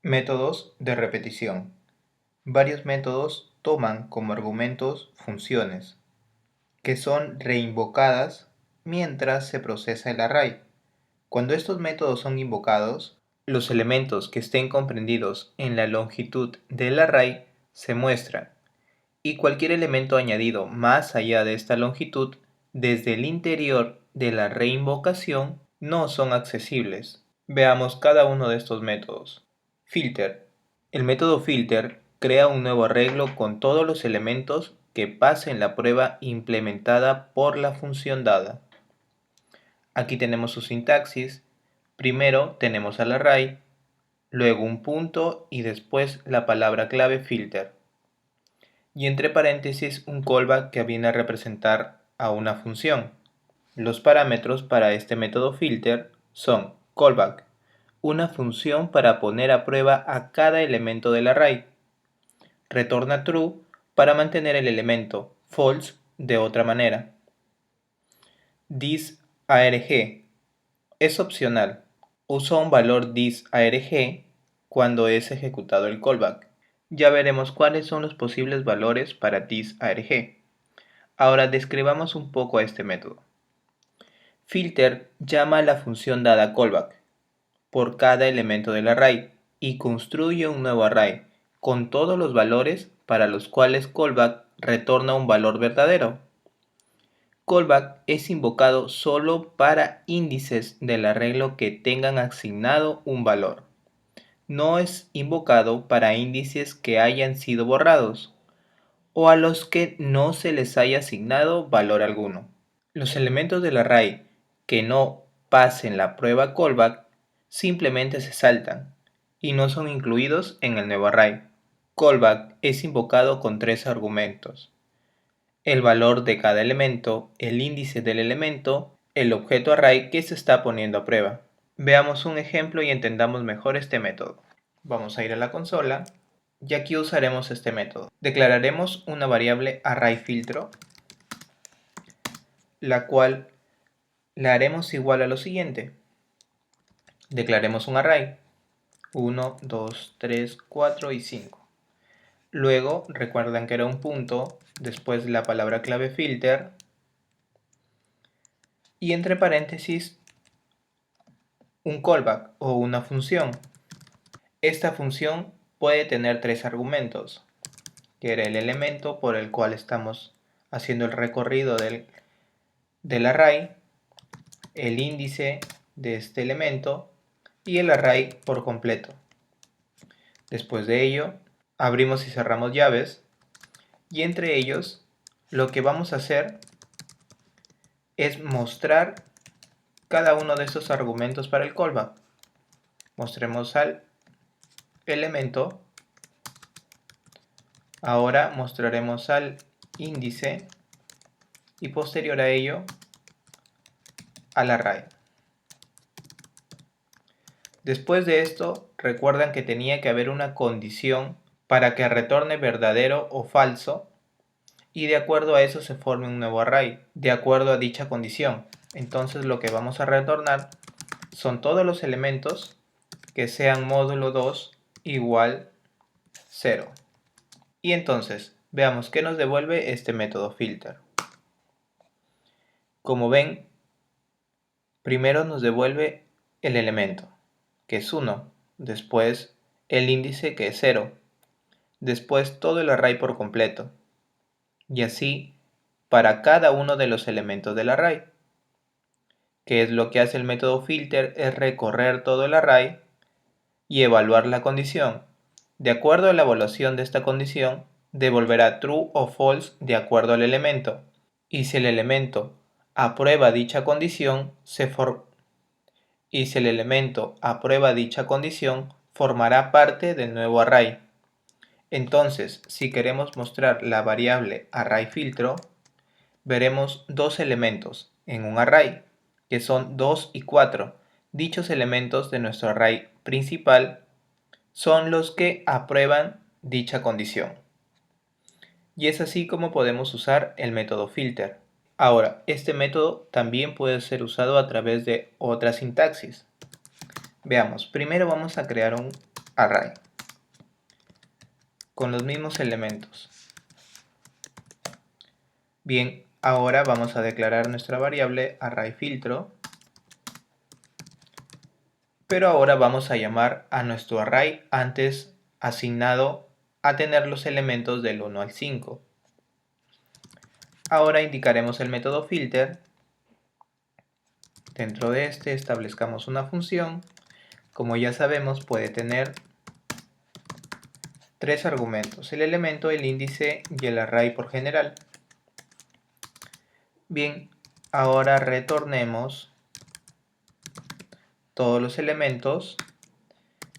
Métodos de repetición. Varios métodos toman como argumentos funciones, que son reinvocadas mientras se procesa el array. Cuando estos métodos son invocados, los elementos que estén comprendidos en la longitud del array se muestran, y cualquier elemento añadido más allá de esta longitud desde el interior de la reinvocación no son accesibles. Veamos cada uno de estos métodos. Filter. El método filter crea un nuevo arreglo con todos los elementos que pasen la prueba implementada por la función dada. Aquí tenemos su sintaxis. Primero tenemos al array, luego un punto y después la palabra clave filter. Y entre paréntesis un callback que viene a representar a una función. Los parámetros para este método filter son callback, una función para poner a prueba a cada elemento del array. Retorna true para mantener el elemento, false de otra manera. Disarg es opcional. Usa un valor disarg cuando es ejecutado el callback. Ya veremos cuáles son los posibles valores para disarg. Ahora describamos un poco a este método. Filter llama a la función dada callback por cada elemento del array y construye un nuevo array con todos los valores para los cuales callback retorna un valor verdadero. Callback es invocado solo para índices del arreglo que tengan asignado un valor. No es invocado para índices que hayan sido borrados o a los que no se les haya asignado valor alguno. Los elementos del array que no pasen la prueba callback simplemente se saltan y no son incluidos en el nuevo array. Callback es invocado con tres argumentos: el valor de cada elemento, el índice del elemento, el objeto array que se está poniendo a prueba. Veamos un ejemplo y entendamos mejor este método. Vamos a ir a la consola y aquí usaremos este método. Declararemos una variable arrayFiltro, la cual la haremos igual a lo siguiente. Declaremos un array 1, 2, 3, 4 y 5. Luego recuerdan que era un punto, después la palabra clave filter y entre paréntesis un callback o una función. Esta función puede tener tres argumentos, que era el elemento por el cual estamos haciendo el recorrido del array, el índice de este elemento y el array por completo. Después de ello, abrimos y cerramos llaves y entre ellos lo que vamos a hacer es mostrar cada uno de estos argumentos para el callback. Mostremos al elemento, ahora mostraremos al índice y posterior a ello al array. Después de esto, recuerdan que tenía que haber una condición para que retorne verdadero o falso y de acuerdo a eso se forme un nuevo array, de acuerdo a dicha condición. Entonces lo que vamos a retornar son todos los elementos que sean módulo 2 igual 0. Y entonces, veamos qué nos devuelve este método filter. Como ven, primero nos devuelve el elemento, que es 1, después el índice, que es 0, después todo el array por completo, y así para cada uno de los elementos del array. ¿Qué es lo que hace el método filter? Es recorrer todo el array y evaluar la condición. De acuerdo a la evaluación de esta condición, devolverá true o false de acuerdo al elemento. Y si el elemento aprueba dicha condición, formará parte del nuevo array. Entonces, si queremos mostrar la variable arrayFiltro, veremos dos elementos en un array, que son 2 y 4. Dichos elementos de nuestro array principal son los que aprueban dicha condición. Y es así como podemos usar el método filter. Ahora, este método también puede ser usado a través de otra sintaxis. Veamos, primero vamos a crear un array con los mismos elementos. Bien, ahora vamos a declarar nuestra variable arrayFiltro, pero ahora vamos a llamar a nuestro array antes asignado a tener los elementos del 1 al 5. Ahora indicaremos el método filter. Dentro de este establezcamos una función. Como ya sabemos, puede tener tres argumentos: el elemento, el índice y el array por general. Bien, ahora retornemos todos los elementos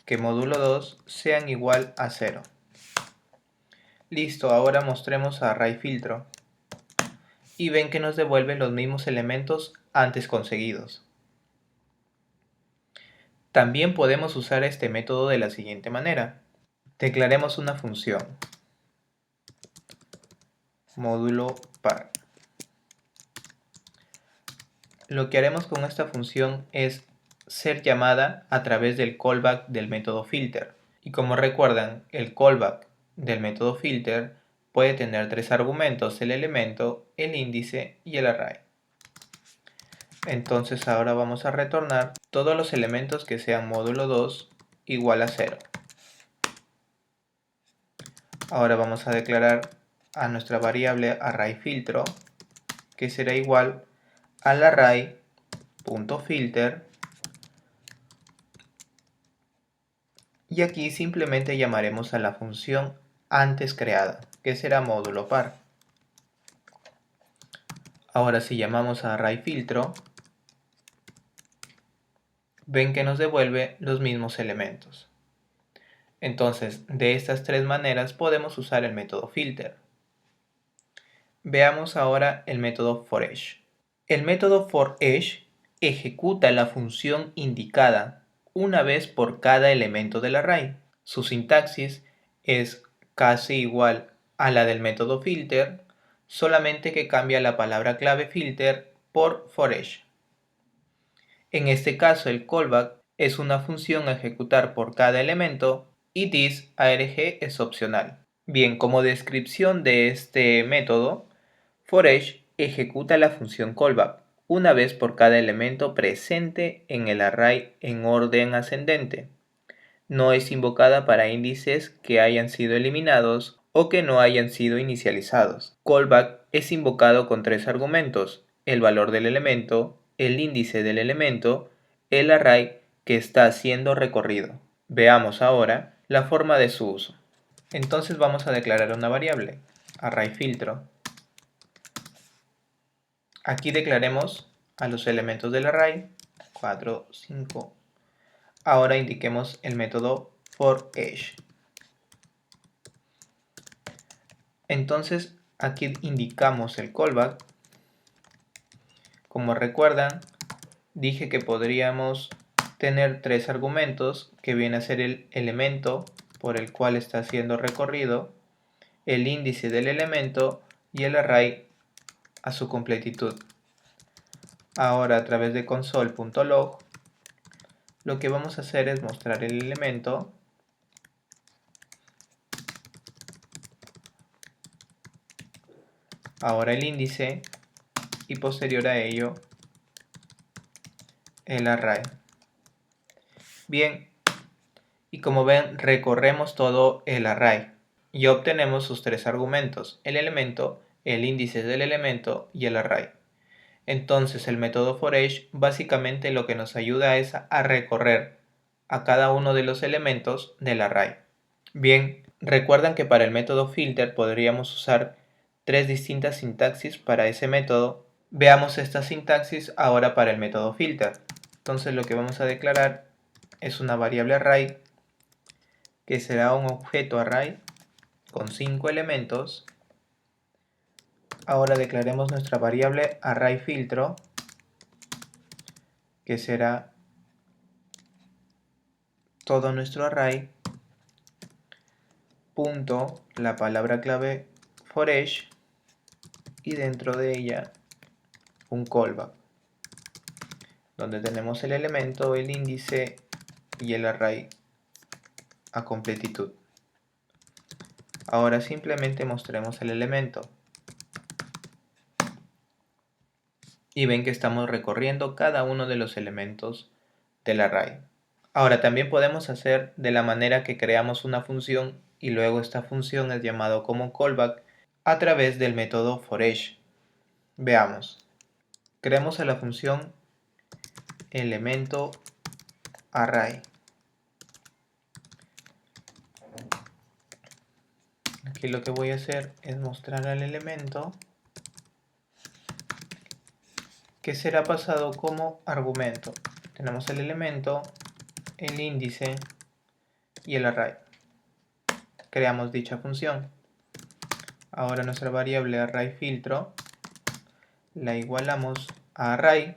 que módulo 2 sean igual a 0. Listo, ahora mostremos a arrayFiltro y ven que nos devuelve los mismos elementos antes conseguidos. También podemos usar este método de la siguiente manera. Declaremos una función módulo par. Lo que haremos con esta función es ser llamada a través del callback del método filter. Y como recuerdan, el callback del método filter puede tener tres argumentos: el elemento, el índice y el array. Entonces ahora vamos a retornar todos los elementos que sean módulo 2 igual a 0. Ahora vamos a declarar a nuestra variable arrayFiltro, que será igual al array.filter, y aquí simplemente llamaremos a la función antes creada, que será módulo par. Ahora si llamamos a arrayFiltro, ven que nos devuelve los mismos elementos. Entonces, de estas tres maneras podemos usar el método filter. Veamos ahora el método forEach. El método forEach ejecuta la función indicada una vez por cada elemento del array. Su sintaxis es casi igual a la del método filter, solamente que cambia la palabra clave filter por forEach. En este caso, el callback es una función a ejecutar por cada elemento y thisArg es opcional. Bien, como descripción de este método, forEach ejecuta la función callback una vez por cada elemento presente en el array en orden ascendente. No es invocada para índices que hayan sido eliminados o que no hayan sido inicializados. Callback es invocado con tres argumentos: el valor del elemento, el índice del elemento, el array que está siendo recorrido. Veamos ahora la forma de su uso. Entonces vamos a declarar una variable, arrayFiltro. Aquí declaremos a los elementos del array, 4, 5. Ahora indiquemos el método forEach. Entonces aquí indicamos el callback. Como recuerdan, dije que podríamos tener tres argumentos, que viene a ser el elemento por el cual está siendo recorrido, el índice del elemento y el array a su completitud. Ahora a través de console.log lo que vamos a hacer es mostrar el elemento, ahora el índice y posterior a ello el array. Bien, y como ven, recorremos todo el array y obtenemos sus tres argumentos: el elemento, el índice del elemento y el array. Entonces el método forEach básicamente lo que nos ayuda es a recorrer a cada uno de los elementos del array. Bien, recuerdan que para el método filter podríamos usar tres distintas sintaxis para ese método. Veamos esta sintaxis ahora para el método filter. Entonces lo que vamos a declarar es una variable array, que será un objeto array con 5 elementos. Ahora declaremos nuestra variable arrayFiltro, que será todo nuestro array, punto la palabra clave forEach y dentro de ella un callback, donde tenemos el elemento, el índice y el array a completitud. Ahora simplemente mostremos el elemento. Y ven que estamos recorriendo cada uno de los elementos del array. Ahora también podemos hacer de la manera que creamos una función y luego esta función es llamado como callback a través del método forEach. Veamos. Creamos a la función elemento array. Aquí lo que voy a hacer es mostrar al elemento que será pasado como argumento. Tenemos el elemento, el índice y el array. Creamos dicha función. Ahora nuestra variable arrayFiltro la igualamos a array,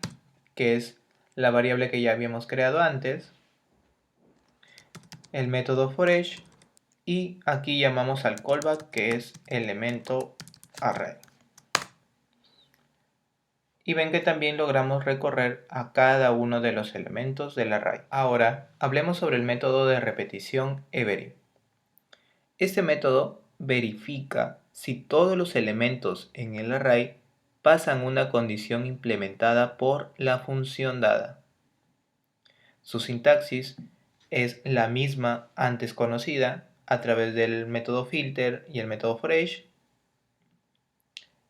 que es la variable que ya habíamos creado antes, el método forEach, y aquí llamamos al callback, que es elemento array. Y ven que también logramos recorrer a cada uno de los elementos del array. Ahora hablemos sobre el método de repetición every. Este método verifica si todos los elementos en el array pasan una condición implementada por la función dada. Su sintaxis es la misma antes conocida a través del método filter y el método forEach.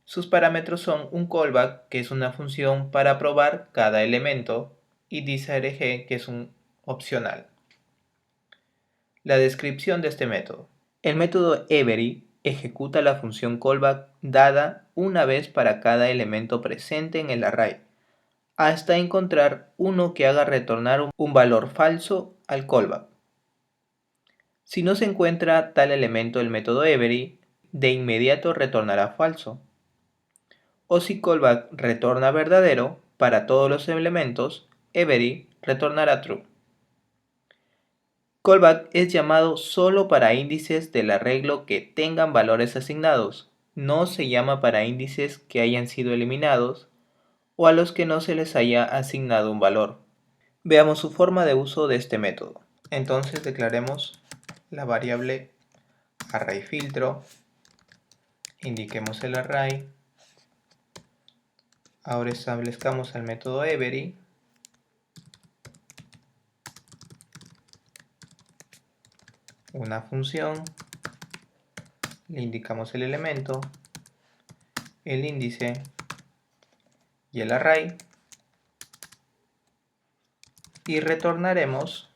Sus parámetros son un callback, que es una función para probar cada elemento, y thisArg, que es un opcional. La descripción de este método. El método every ejecuta la función callback dada una vez para cada elemento presente en el array, hasta encontrar uno que haga retornar un valor falso al callback. Si no se encuentra tal elemento, el método every de inmediato retornará falso. O si callback retorna verdadero para todos los elementos, every retornará true. Callback es llamado solo para índices del arreglo que tengan valores asignados. No se llama para índices que hayan sido eliminados o a los que no se les haya asignado un valor. Veamos su forma de uso de este método. Entonces declaremos la variable arrayFiltro, indiquemos el array, ahora establezcamos el método every, una función, le indicamos el elemento, el índice y el array, y retornaremos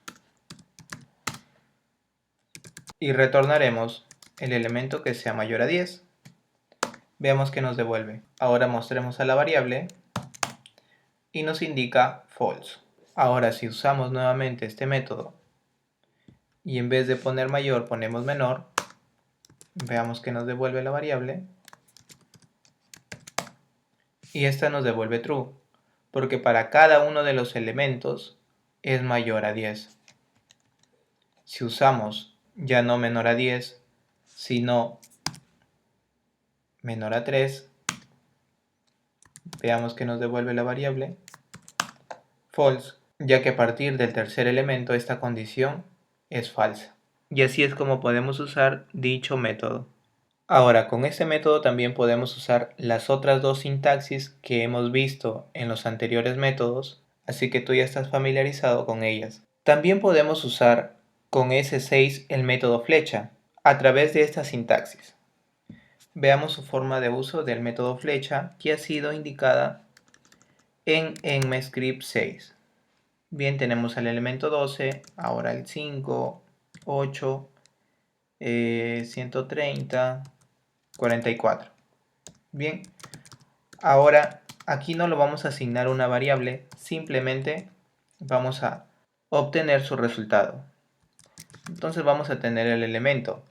el elemento que sea mayor a 10. Veamos que nos devuelve. Ahora mostremos a la variable y nos indica false. Ahora si usamos nuevamente este método y en vez de poner mayor ponemos menor, veamos que nos devuelve la variable y esta nos devuelve true, porque para cada uno de los elementos es mayor a 10. Si usamos ya no menor a 10, sino menor a 3, veamos que nos devuelve la variable false, ya que a partir del tercer elemento esta condición es falsa. Y así es como podemos usar dicho método. Ahora, con este método también podemos usar las otras dos sintaxis que hemos visto en los anteriores métodos, así que tú ya estás familiarizado con ellas. También podemos usar con S6 el método flecha a través de esta sintaxis. Veamos su forma de uso del método flecha, que ha sido indicada en EnMScript 6. Bien, tenemos el elemento 12, ahora el 5, 8, 130, 44. Bien, ahora aquí no lo vamos a asignar una variable, simplemente vamos a obtener su resultado. Entonces vamos a tener el elemento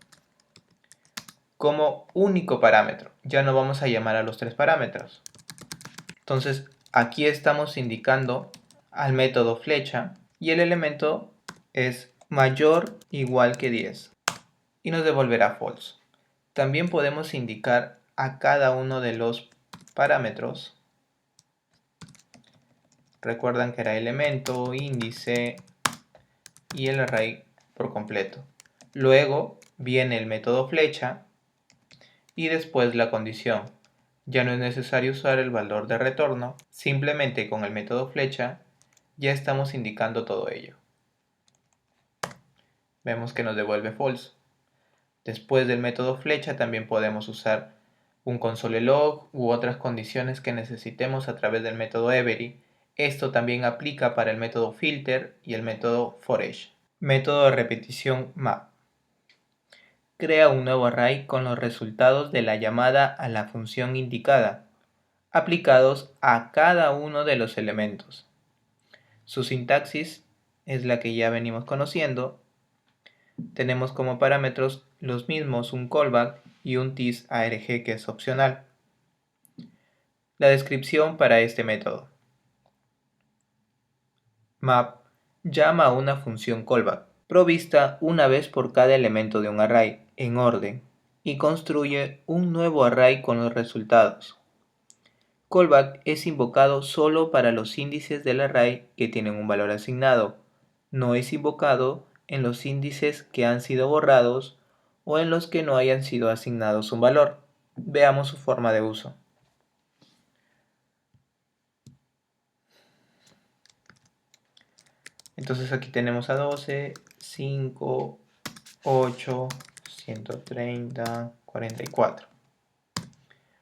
como único parámetro, ya no vamos a llamar a los tres parámetros. Entonces aquí estamos indicando al método flecha y el elemento es mayor o igual que 10 y nos devolverá false. También podemos indicar a cada uno de los parámetros. Recuerdan que era elemento, índice y el array por completo. Luego viene el método flecha y después la condición. Ya no es necesario usar el valor de retorno, simplemente con el método flecha ya estamos indicando todo ello. Vemos que nos devuelve false. Después del método flecha también podemos usar un console log u otras condiciones que necesitemos a través del método every. Esto también aplica para el método filter y el método forEdge. Método de repetición map. Crea un nuevo array con los resultados de la llamada a la función indicada, aplicados a cada uno de los elementos. Su sintaxis es la que ya venimos conociendo. Tenemos como parámetros los mismos un callback y un thisArg que es opcional. La descripción para este método. Map llama a una función callback, provista una vez por cada elemento de un array, en orden, y construye un nuevo array con los resultados. Callback es invocado solo para los índices del array que tienen un valor asignado. No es invocado en los índices que han sido borrados o en los que no hayan sido asignados un valor. Veamos su forma de uso. Entonces aquí tenemos a 12, 5, 8, 130, 44.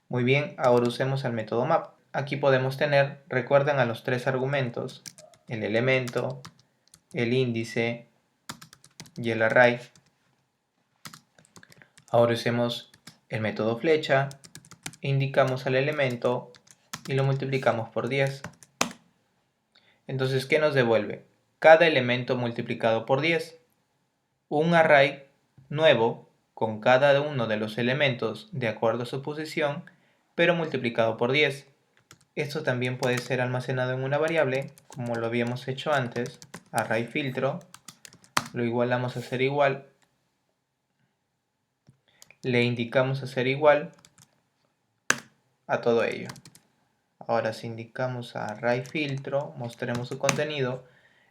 Muy bien, ahora usemos el método map. Aquí podemos tener, recuerdan a los tres argumentos, el elemento, el índice y el array. Ahora usemos el método flecha, indicamos al elemento y lo multiplicamos por 10. Entonces, ¿qué nos devuelve? Cada elemento multiplicado por 10. Un array nuevo con cada uno de los elementos de acuerdo a su posición, pero multiplicado por 10. Esto también puede ser almacenado en una variable, como lo habíamos hecho antes, array filtro, lo igualamos a ser igual, le indicamos a ser igual a todo ello. Ahora si indicamos a array filtro, mostremos su contenido.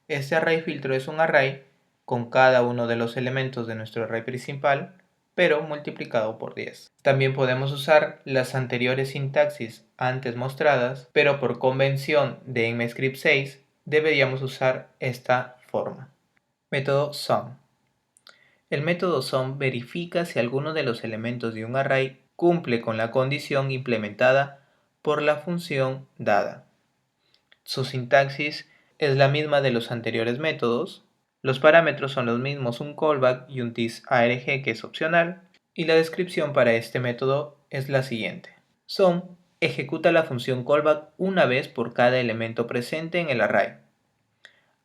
Este array filtro es un array con cada uno de los elementos de nuestro array principal, pero multiplicado por 10. También podemos usar las anteriores sintaxis antes mostradas, pero por convención de ECMAScript 6 deberíamos usar esta forma. Método sum. El método sum verifica si alguno de los elementos de un array cumple con la condición implementada por la función dada. Su sintaxis es la misma de los anteriores métodos. Los parámetros son los mismos, un callback y un thisArg que es opcional. Y la descripción para este método es la siguiente. Sum ejecuta la función callback una vez por cada elemento presente en el array,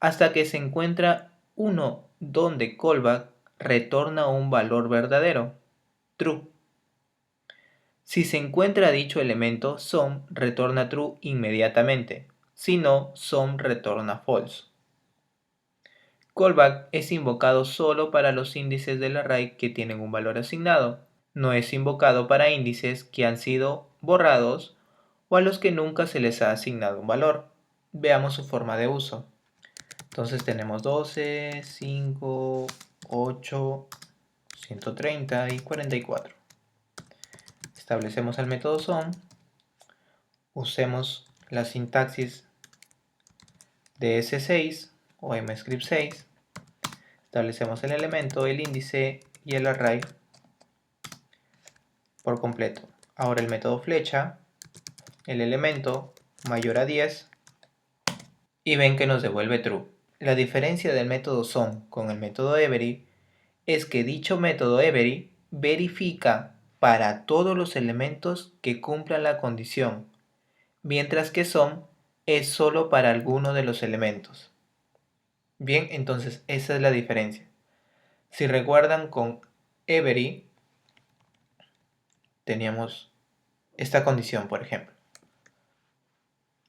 hasta que se encuentra uno donde callback retorna un valor verdadero, true. Si se encuentra dicho elemento, sum retorna true inmediatamente, si no, sum retorna false. Callback es invocado solo para los índices del array que tienen un valor asignado. No es invocado para índices que han sido borrados o a los que nunca se les ha asignado un valor. Veamos su forma de uso. Entonces tenemos 12, 5, 8, 130 y 44. Establecemos el método sum. Usemos la sintaxis de S6 o ECMAScript 6. Establecemos el elemento, el índice y el array por completo. Ahora el método flecha, el elemento mayor a 10 y ven que nos devuelve true. La diferencia del método sum con el método every es que dicho método every verifica para todos los elementos que cumplan la condición, mientras que sum es solo para alguno de los elementos. Bien, entonces esa es la diferencia. Si recuerdan, con every teníamos esta condición, por ejemplo,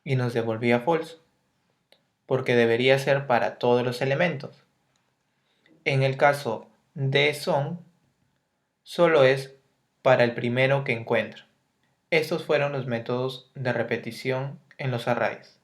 y nos devolvía false, porque debería ser para todos los elementos. En el caso de sum, solo es para el primero que encuentra. Estos fueron los métodos de repetición en los arrays.